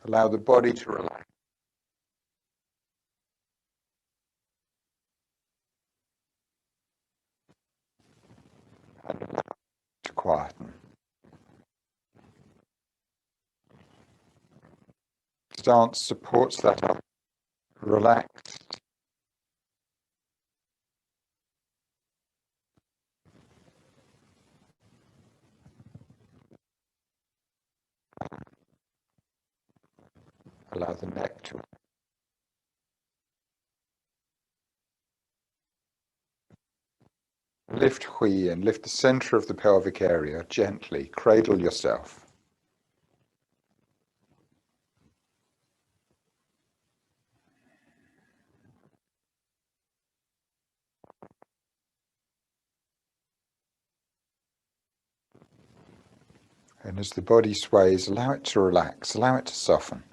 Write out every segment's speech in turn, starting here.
Allow the body to relax. And allow it to quieten. Stance supports that up. Relax. Allow the neck to lift Hui and lift the center of the pelvic area gently. Cradle yourself. And as the body sways, allow it to relax, allow it to soften.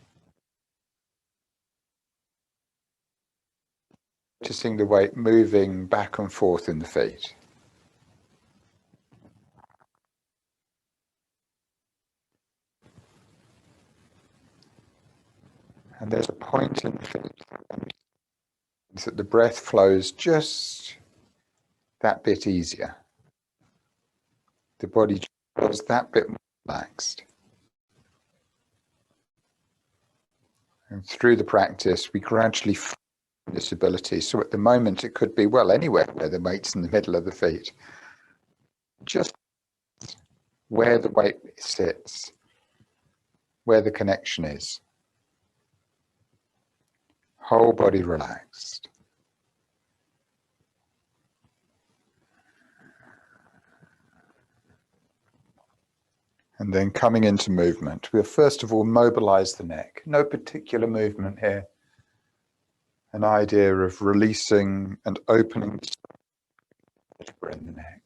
Noticing the weight moving back and forth in the feet. And there's a point in the feet that the breath flows just that bit easier. The body feels that bit more relaxed. And through the practice, we gradually find this ability. So at the moment, it could be, well, anywhere where the weight's in the middle of the feet. Just where the weight sits, where the connection is. Whole body relaxed. And then coming into movement, we'll first of all mobilize the neck. No particular movement here. An idea of releasing and opening the vertebra in the neck.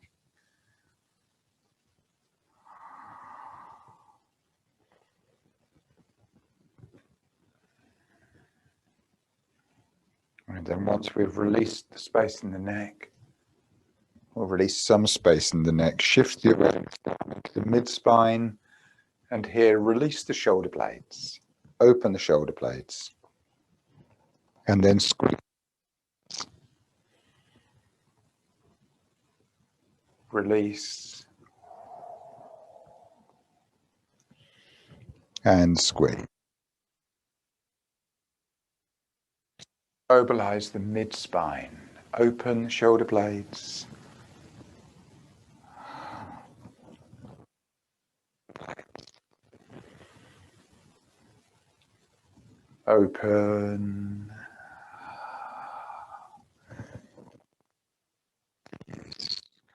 And then once we've released the space in the neck, or release some space in the neck, shift the awareness down into the mid-spine, and here release the shoulder blades. Open the shoulder blades. And then squeeze. Release. And squeeze. Mobilize the mid-spine. Open the shoulder blades. Open.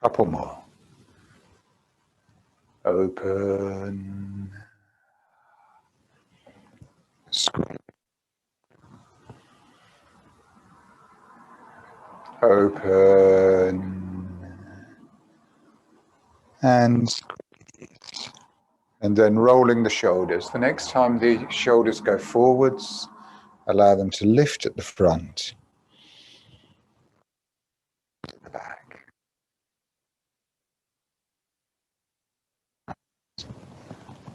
Couple more. Open. Squeeze. Open. And squeeze. And then rolling the shoulders. The next time the shoulders go forwards, allow them to lift at the front. At the back.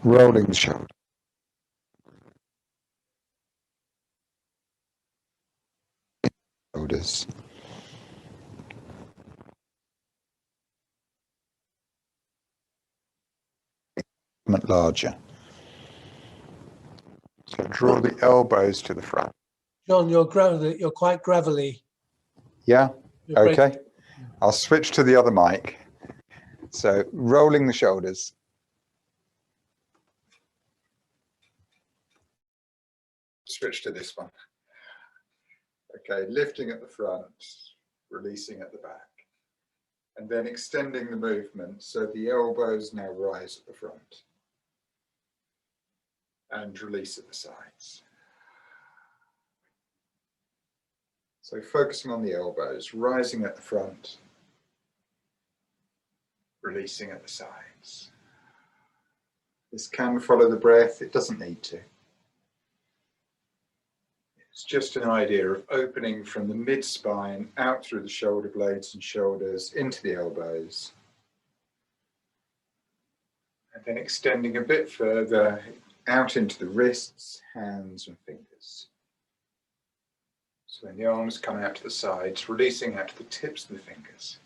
Rolling the shoulders. Shoulders. Larger. So draw the elbows to the front. John, you're quite gravelly. Yeah? Okay. I'll switch to the other mic. So rolling the shoulders. Switch to this one. Okay, lifting at the front, releasing at the back. And then extending the movement so the elbows now rise at the front. And release at the sides. So focusing on the elbows, rising at the front, releasing at the sides. This can follow the breath, it doesn't need to. It's just an idea of opening from the mid-spine out through the shoulder blades and shoulders into the elbows. And then extending a bit further out into the wrists, hands and fingers. So when the arms come out to the sides, releasing out to the tips of the fingers.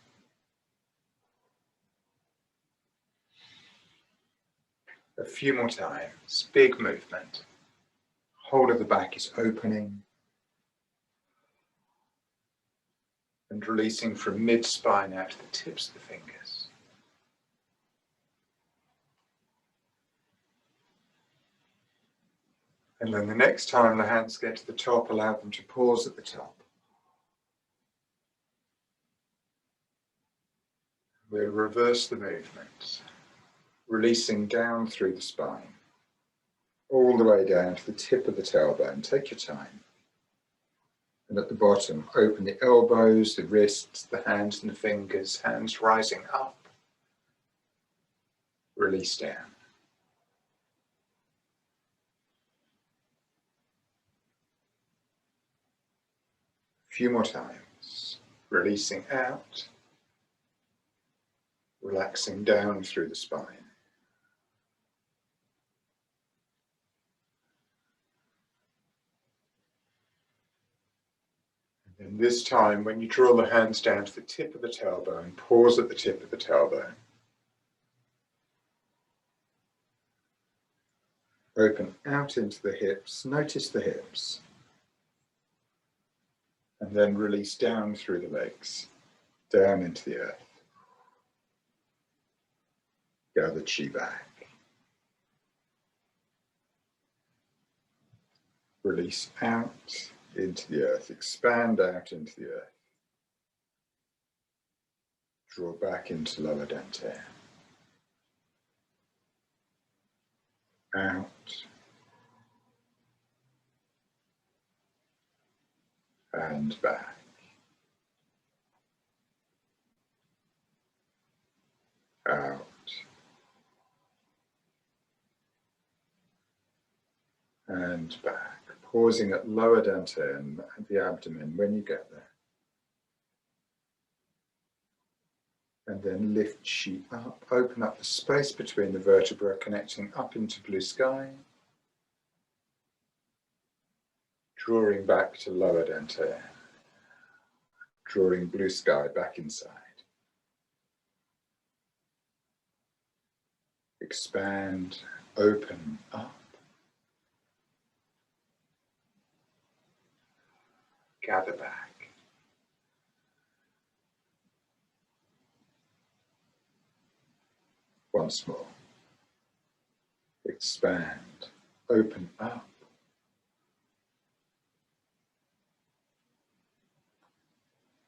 A few more times, big movement. Whole of the back is opening and releasing from mid-spine out to the tips of the fingers. And then the next time the hands get to the top, allow them to pause at the top. We'll reverse the movement, releasing down through the spine, all the way down to the tip of the tailbone. Take your time. And at the bottom, open the elbows, the wrists, the hands and the fingers, hands rising up, release down. A few more times, releasing out, relaxing down through the spine. And this time, when you draw the hands down to the tip of the tailbone, pause at the tip of the tailbone. Open out into the hips, notice the hips. And then release down through the legs, down into the earth. Gather chi back. Release out into the earth, expand out into the earth. Draw back into lower dantian. Out. And back. Out. And back. Pausing at lower dantian at the abdomen when you get there. And then lift chi up, open up the space between the vertebrae, connecting up into blue sky. Drawing back to lower dantian. Drawing blue sky back inside. Expand, open up. Gather back. Once more. Expand, open up.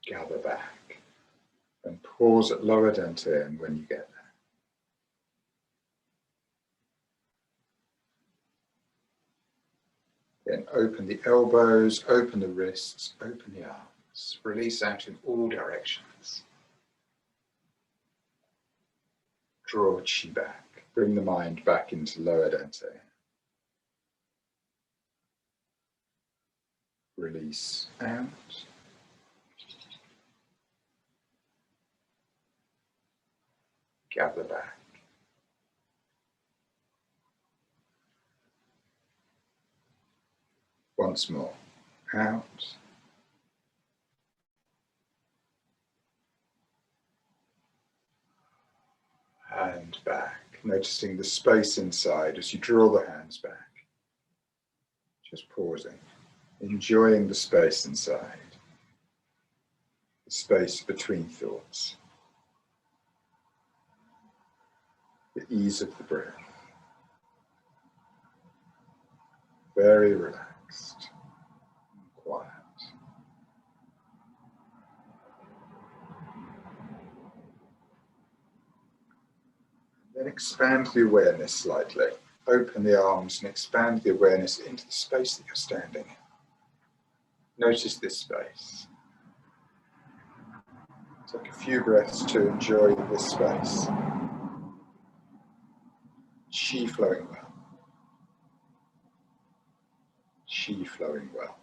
Gather back. And pause at lower dantian when you get there. Then open the elbows, open the wrists, open the arms. Release out in all directions. Draw chi back. Bring the mind back into lower dantian. Release out. Gather back. Once more. Out. And back. Noticing the space inside as you draw the hands back. Just pausing. Enjoying the space inside. The space between thoughts. The ease of the breath. Very relaxed and quiet. Then expand the awareness slightly. Open the arms and expand the awareness into the space that you're standing in. Notice this space. Take a few breaths to enjoy this space. Chi flowing well. Chi flowing well.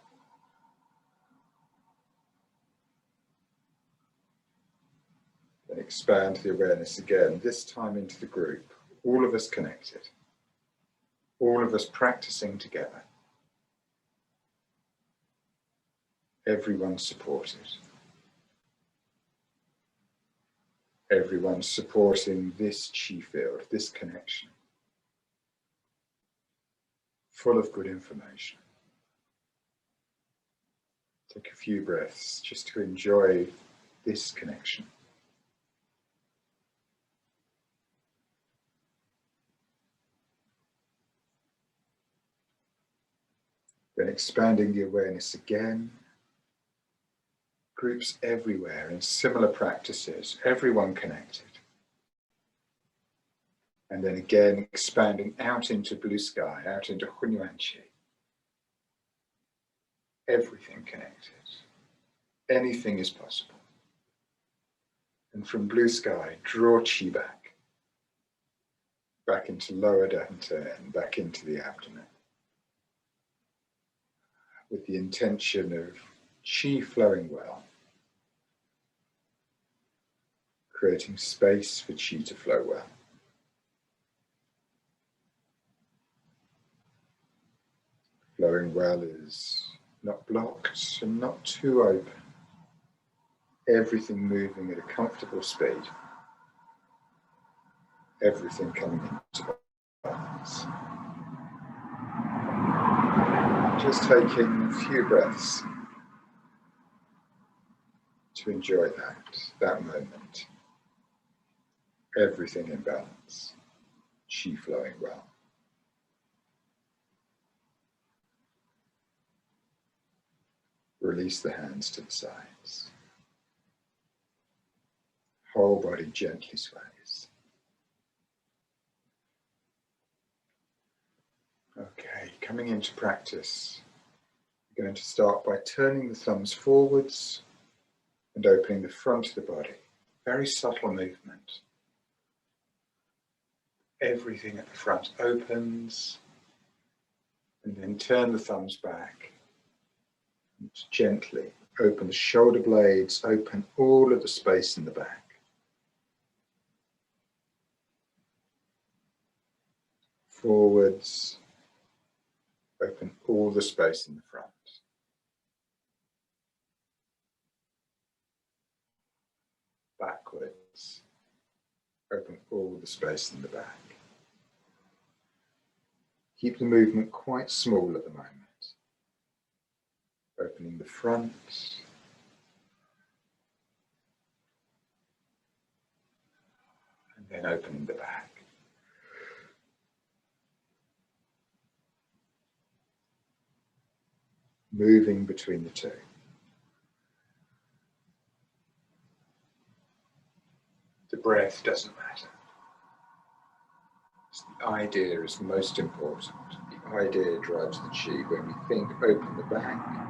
Then expand the awareness again, this time into the group, all of us connected. All of us practicing together. Everyone's supported. Everyone's supporting this chi field, this connection, full of good information. Take a few breaths just to enjoy this connection. Then expanding the awareness again. Groups everywhere in similar practices, everyone connected. And then again expanding out into blue sky, out into Hunyuanqi. Everything connected. Anything is possible. And from blue sky, draw Qi back into lower dantian and back into the abdomen. With the intention of Qi flowing well, creating space for Qi to flow well. Flowing well is not blocked and not too open. Everything moving at a comfortable speed. Everything coming into balance. Just taking a few breaths to enjoy that moment. Everything in balance. Qi flowing well. Release the hands to the sides. Whole body gently sways. Okay, coming into practice, we're going to start by turning the thumbs forwards and opening the front of the body. Very subtle movement. Everything at the front opens, and then turn the thumbs back. And gently open the shoulder blades, open all of the space in the back. Forwards, open all the space in the front. Backwards, open all the space in the back. Keep the movement quite small at the moment. Opening the front, and then opening the back. Moving between the two. The breath doesn't matter. The idea is most important. The idea drives the Qi. When we think open the back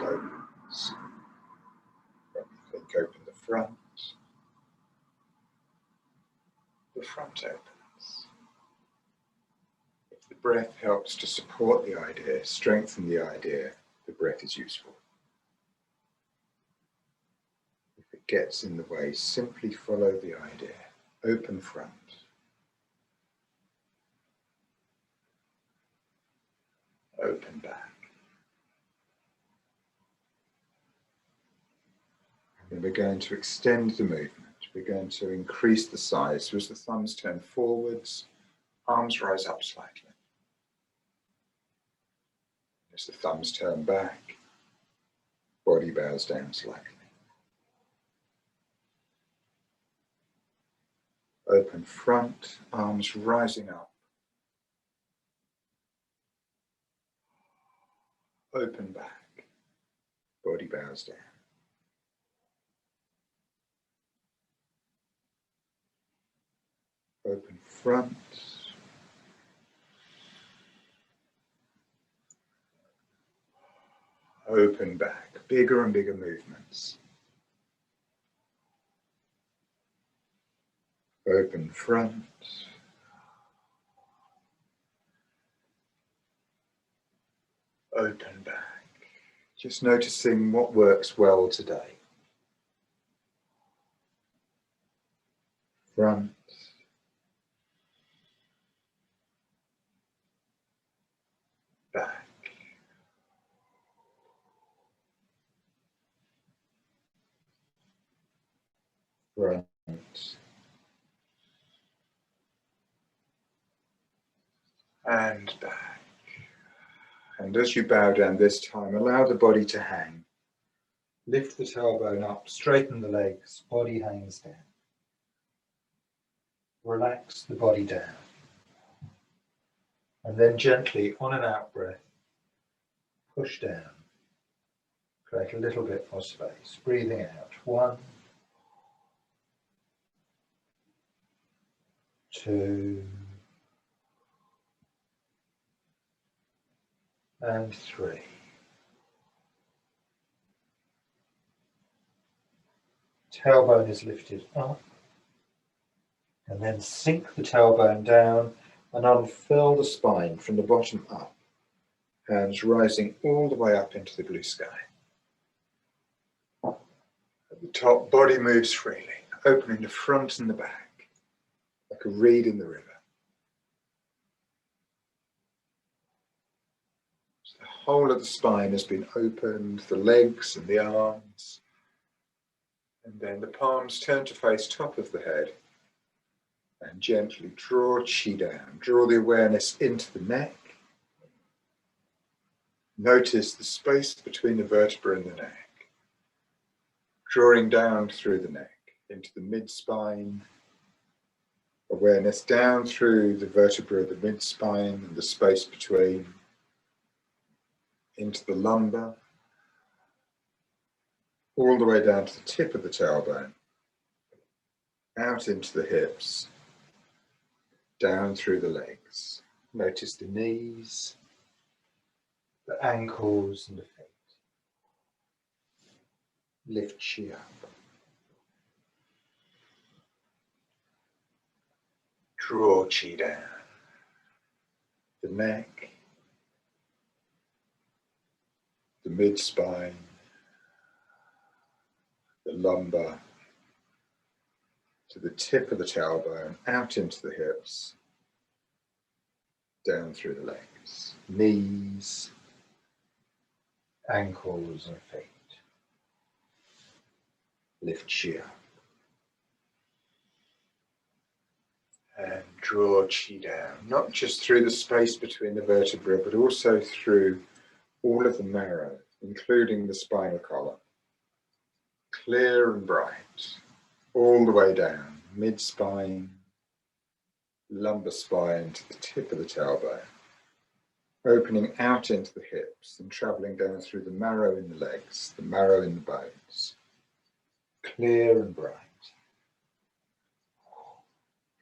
opens. When we think open the front opens. If the breath helps to support the idea, strengthen the idea, the breath is useful. If it gets in the way, simply follow the idea. Open front. Open back. And we're going to extend the movement. We're going to increase the size. So as the thumbs turn forwards, arms rise up slightly. As the thumbs turn back, body bows down slightly. Open front, arms rising up. Open back, body bows down. Open front. Open back, bigger and bigger movements. Open front. Open back. Just noticing what works well today. Front. front, and back. And as you bow down this time, allow the body to hang. Lift the tailbone up, straighten the legs, body hangs down. Relax the body down. And then gently, on an out breath, push down. Create a little bit more space. Breathing out. 1, 2, and 3. Tailbone is lifted up. And then sink the tailbone down and unfurl the spine from the bottom up. Hands rising all the way up into the blue sky. At the top, body moves freely, opening the front and the back, like a reed in the river. So the whole of the spine has been opened, the legs and the arms. And then the palms turn to face top of the head. And gently draw chi down. Draw the awareness into the neck. Notice the space between the vertebra and the neck. Drawing down through the neck into the mid-spine. Awareness down through the vertebra of the mid-spine and the space between. Into the lumbar. All the way down to the tip of the tailbone. Out into the hips. Down through the legs. Notice the knees, the ankles and the feet. Lift chi up. Draw chi down. The neck, the mid-spine, the lumbar, to the tip of the tailbone, out into the hips, down through the legs, knees, ankles and feet. Lift chi up. And draw chi down, not just through the space between the vertebrae, but also through all of the marrow, including the spinal column. Clear and bright. All the way down, mid-spine, lumbar spine to the tip of the tailbone, opening out into the hips and travelling down through the marrow in the legs, the marrow in the bones. Clear and bright.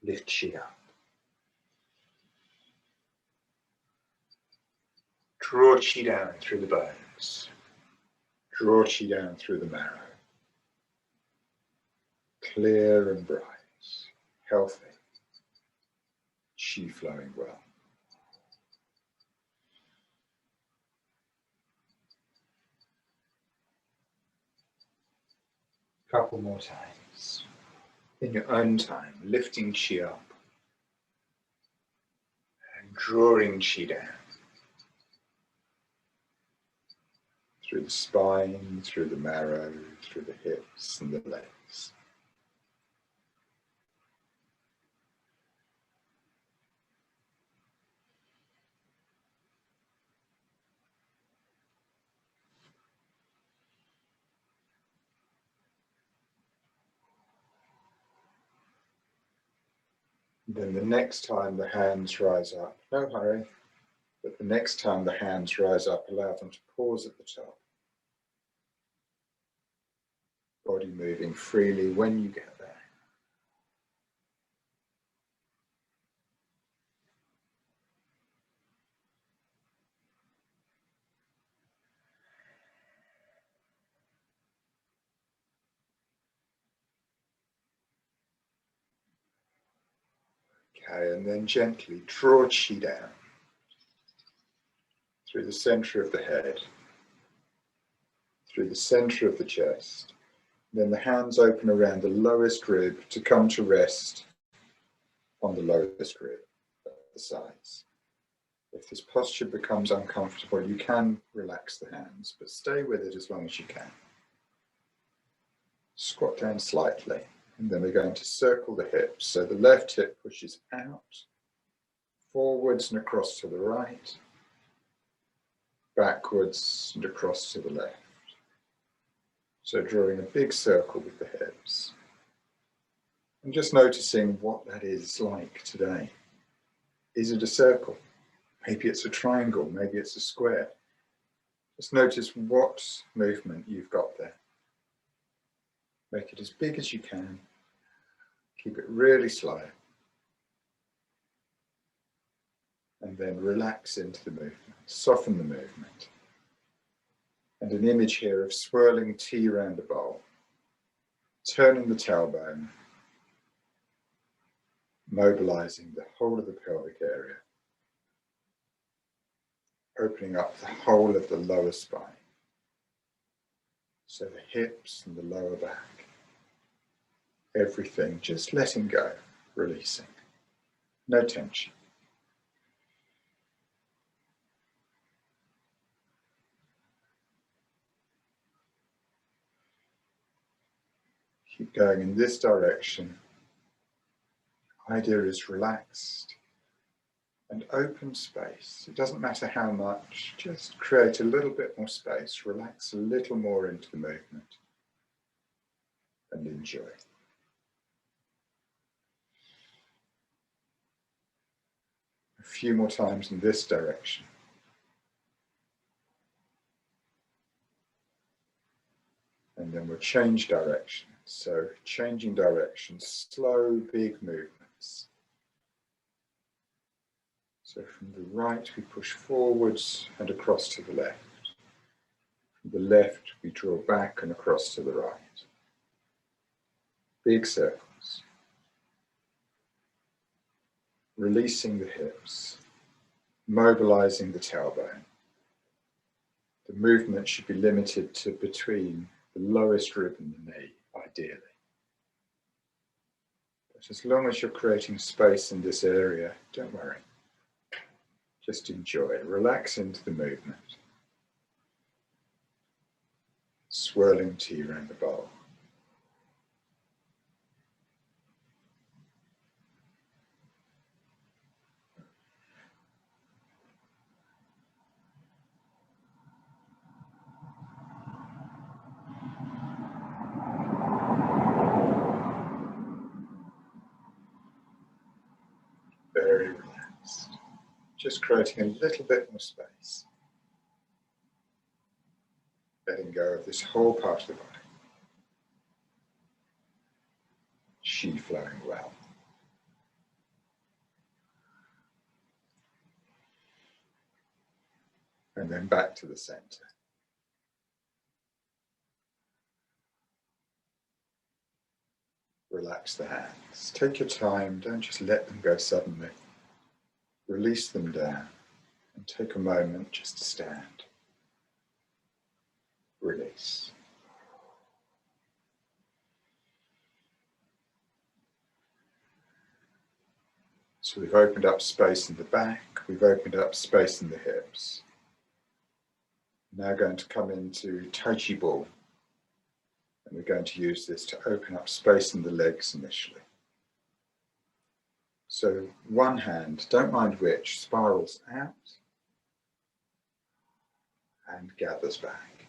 Lift chi up. Draw chi down through the bones. Draw chi down through the marrow. Clear and bright, healthy, chi flowing well. Couple more times. In your own time, lifting chi up and drawing chi down. Through the spine, through the marrow, through the hips and the legs. Then the next time the hands rise up, no hurry, but the next time the hands rise up, allow them to pause at the top. Body moving freely when you get there. Okay, and then gently draw chi down through the center of the head, through the center of the chest. Then the hands open around the lowest rib to come to rest on the lowest rib at the sides. If this posture becomes uncomfortable, you can relax the hands, but stay with it as long as you can. Squat down slightly And then we're going to circle the hips. So the left hip pushes out, forwards and across to the right, backwards and across to the left. So drawing a big circle with the hips. And just noticing what that is like today. Is it a circle? Maybe it's a triangle, maybe it's a square. Just notice what movement you've got there. Make it as big as you can. Keep it really slow. And then relax into the movement, soften the movement. And an image here of swirling tea around the bowl, turning the tailbone, mobilizing the whole of the pelvic area, opening up the whole of the lower spine. So the hips and the lower back, everything just letting go, releasing, no tension. Keep going in this direction. Idea is relaxed and open space. It doesn't matter how much, just create a little bit more space, relax a little more into the movement and enjoy. A few more times in this direction. And then we'll change direction. So changing direction, slow, big movements. So from the right, we push forwards and across to the left. From the left, we draw back and across to the right. Big circles. Releasing the hips, mobilizing the tailbone. The movement should be limited to between the lowest rib and the knee, ideally. But as long as you're creating space in this area, don't worry. Just enjoy, relax into the movement. Swirling tea around the bowl. Very relaxed. Just creating a little bit more space. Letting go of this whole part of the body. Qi flowing well. And then back to the center. Relax the hands. Take your time, don't just let them go suddenly. Release them down and take a moment just to stand. Release. So we've opened up space in the back, we've opened up space in the hips. Now going to come into Tai Chi ball. And we're going to use this to open up space in the legs initially. So one hand, don't mind which, spirals out and gathers back.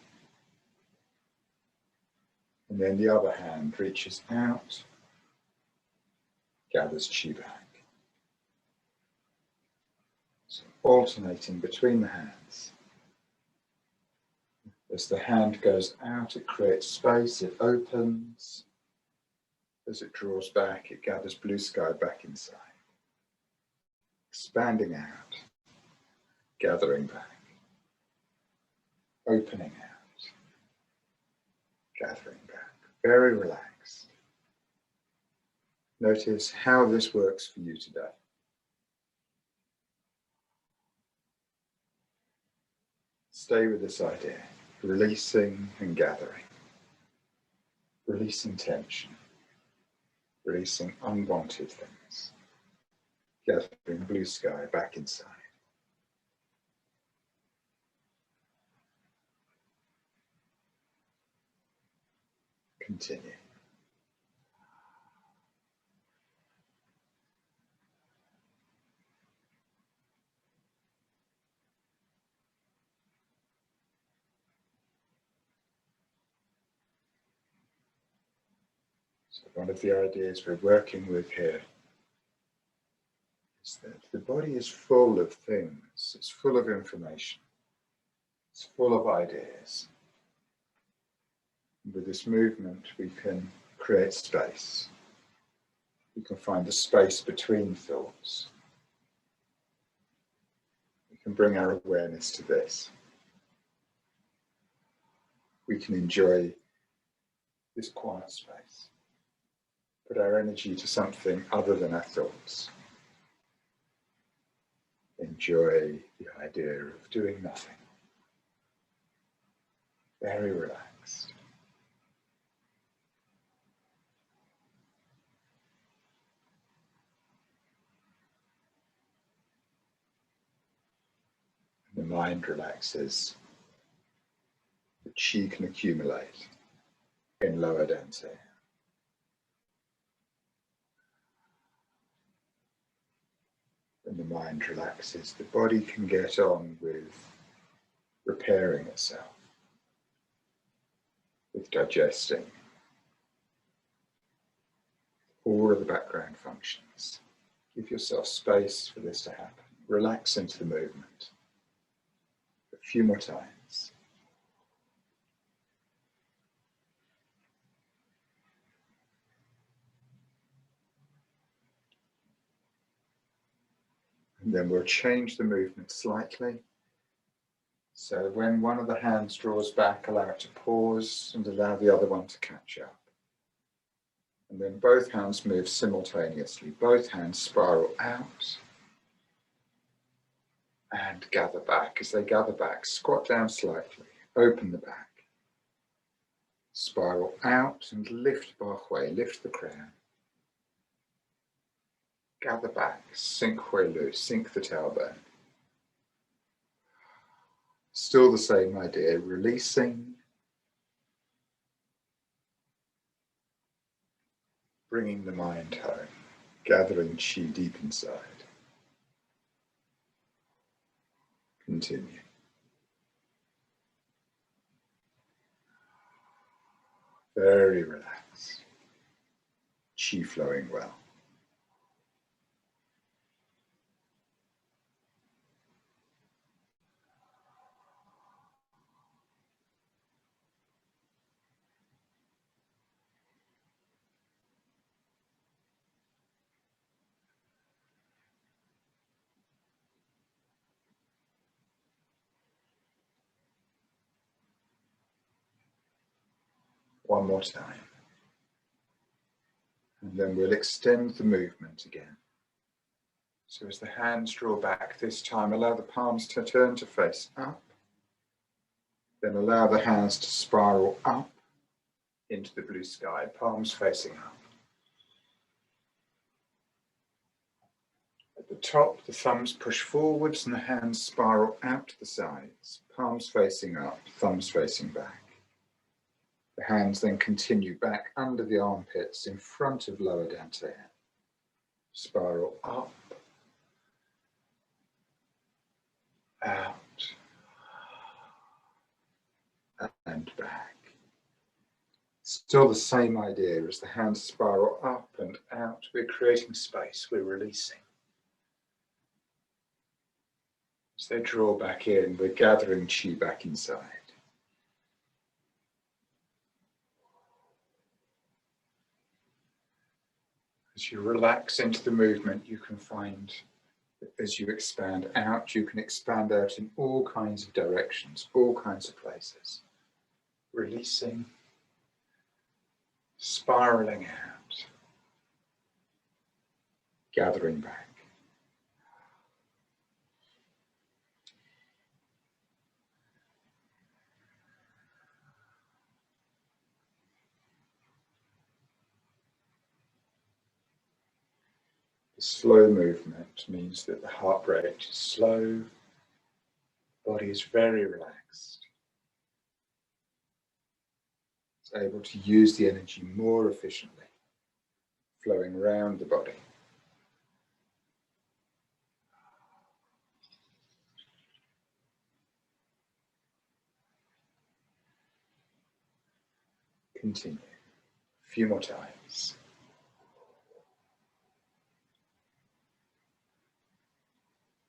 And then the other hand reaches out, gathers Qi back. So alternating between the hands. As the hand goes out, it creates space, it opens. As it draws back, it gathers blue sky back inside. Expanding out, gathering back, opening out, gathering back. Very relaxed. Notice how this works for you today. Stay with this idea, releasing and gathering, releasing tension, releasing unwanted things, gathering blue sky back inside. Continue. So one of the ideas we're working with here is that the body is full of things, it's full of information, it's full of ideas. And with this movement, we can create space. We can find the space between thoughts. We can bring our awareness to this. We can enjoy this quiet space. Put our energy to something other than our thoughts. Enjoy the idea of doing nothing. Very relaxed. The mind relaxes. The chi can accumulate in lower density. When the mind relaxes, the body can get on with repairing itself, with digesting, all of the background functions. Give yourself space for this to happen. Relax into the movement. A few more times. And then we'll change the movement slightly. So when one of the hands draws back, allow it to pause and allow the other one to catch up. And then both hands move simultaneously. Both hands spiral out and gather back. As they gather back, squat down slightly, open the back. Spiral out and lift Bachwei, lift the crown. Gather back, sink Hui Lu, sink the tailbone. Still the same idea, releasing, bringing the mind home, gathering chi deep inside. Continue. Very relaxed, chi flowing well. One more time. And then we'll extend the movement again. So as the hands draw back, this time allow the palms to turn to face up. Then allow the hands to spiral up into the blue sky, palms facing up. At the top, the thumbs push forwards and the hands spiral out to the sides, palms facing up, thumbs facing back. The hands then continue back under the armpits in front of lower dantian. Spiral up, out, and back. Still the same idea as the hands spiral up and out. We're creating space, we're releasing. As they draw back in, we're gathering chi back inside. As you relax into the movement, you can find that as you expand out, you can expand out in all kinds of directions, all kinds of places. Releasing, spiraling out, gathering back. The slow movement means that the heart rate is slow, the body is very relaxed. It's able to use the energy more efficiently, flowing around the body. Continue. A few more times.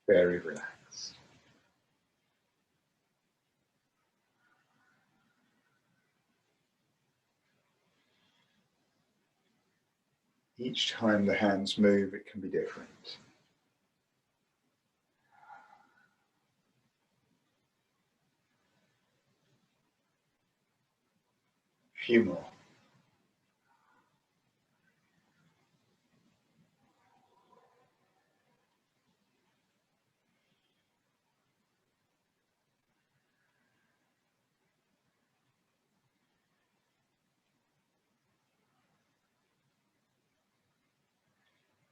Very relaxed. Each time the hands move, it can be different. A few more.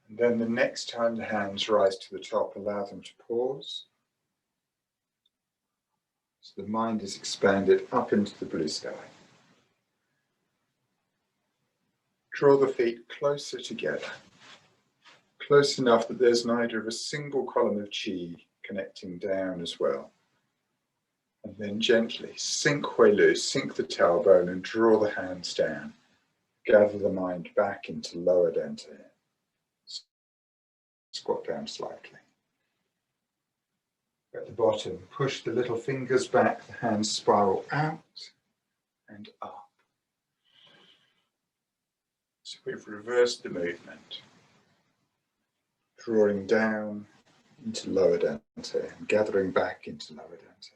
And then the next time the hands rise to the top, allow them to pause. So the mind is expanded up into the blue sky. Draw the feet closer together, close enough that there's neither a single column of chi connecting down as well. And then gently sink Huilu, sink the tailbone and draw the hands down. Gather the mind back into lower dantian. Squat down slightly. At the bottom, push the little fingers back, the hands spiral out and up. So we've reversed the movement. Drawing down into lower dantian, gathering back into lower dantian.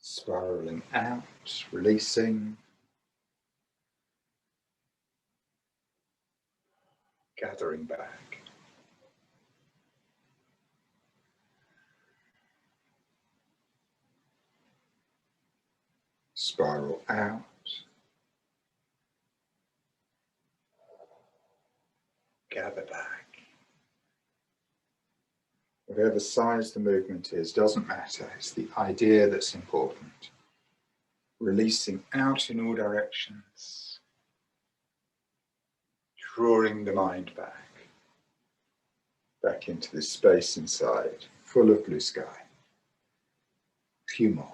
Spiraling out, releasing. Gathering back. Spiral out. Gather back. Whatever size the movement is, doesn't matter. It's the idea that's important. Releasing out in all directions. Drawing the mind back. Back into this space inside, full of blue sky. A few more.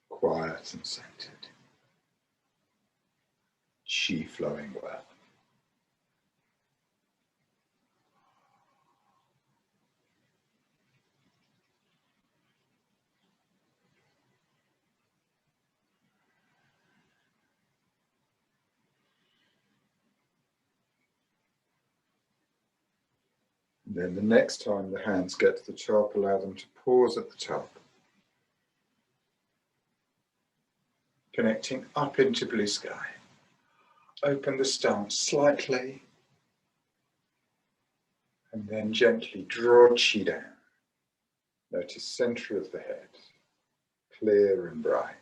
Quiet and centered. Qi flowing well. And then the next time the hands get to the top, allow them to pause at the top. Connecting up into blue sky. Open the stance slightly. And then gently draw Qi down. Notice center of the head, clear and bright.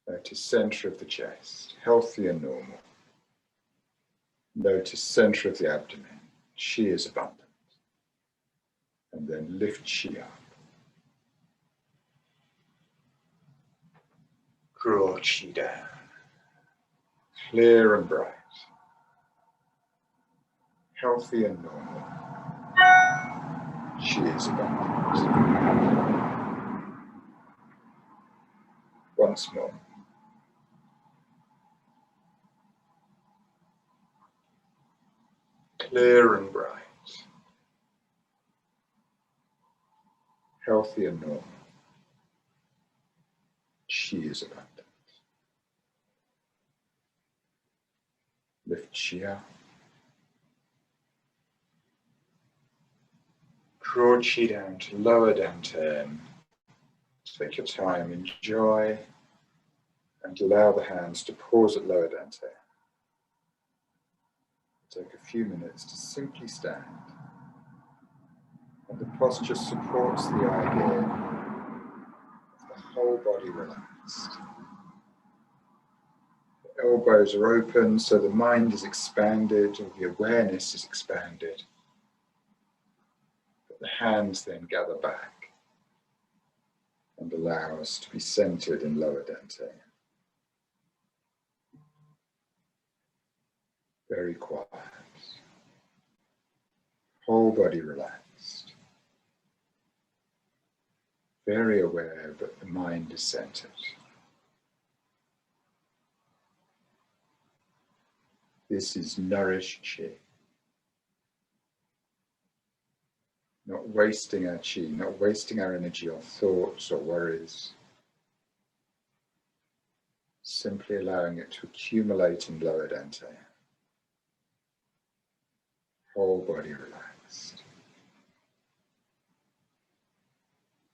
Notice center of the chest, healthy and normal. Notice center of the abdomen, Qi is abundant. And then lift Qi up. Draw Qi down, clear and bright. Healthy and normal. Qi is abundant. Once more. Clear and bright. Healthy and normal. Qi is abundant. Lift Qi up. Draw Qi down to lower dantian. Take your time, enjoy, and allow the hands to pause at lower dantian. Take a few minutes to simply stand. And the posture supports the idea of the whole body relaxed. The elbows are open, so the mind is expanded, or the awareness is expanded. The hands then gather back and allow us to be centered in lower dantian. Very quiet. body relaxed. Very aware, but the mind is centered. This is nourished Qi. Not wasting our Qi, not wasting our energy on thoughts or worries. Simply allowing it to accumulate in lower dantian. Whole body relaxed.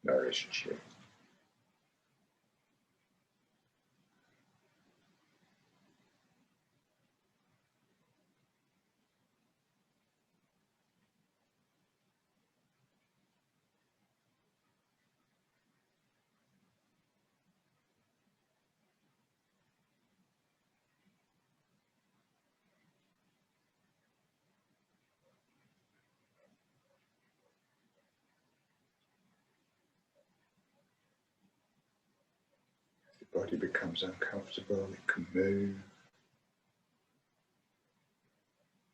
Nourished Qi. The body becomes uncomfortable, it can move.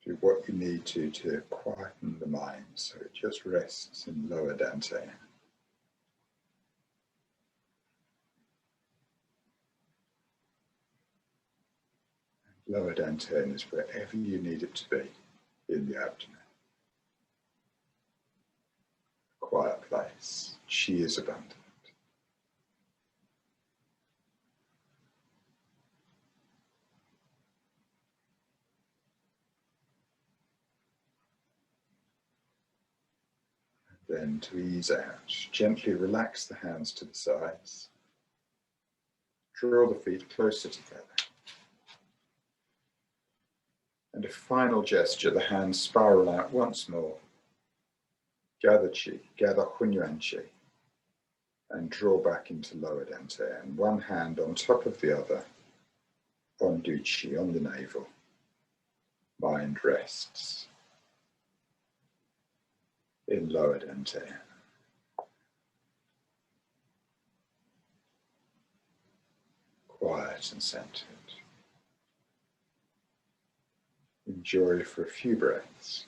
Do what you need to quieten the mind so it just rests in lower dantian. Lower dantian is wherever you need it to be in the abdomen. Quiet place. Qi is abundant. Then to ease out, gently relax the hands to the sides. Draw the feet closer together. And a final gesture, the hands spiral out once more. Gather Qi, gather Hunyuan Qi, and draw back into lower dantian. One hand on top of the other, on Du Qi, on the navel. Mind rests in lower dantian. Quiet and centered. Enjoy for a few breaths.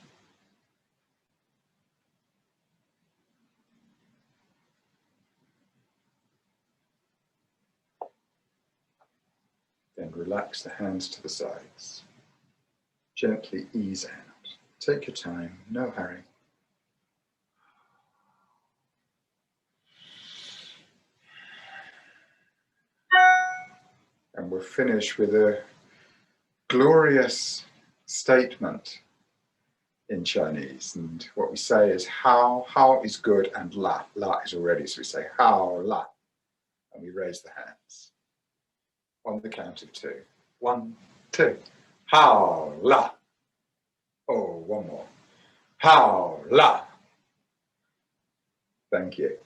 Then relax the hands to the sides. Gently ease out. Take your time, no hurry. And we'll finish with a glorious statement in Chinese. And what we say is how is good, and la is already. So we say how, la, and we raise the hands on the count of 2. 1, 2. How, la. Oh, one more. How, la. Thank you.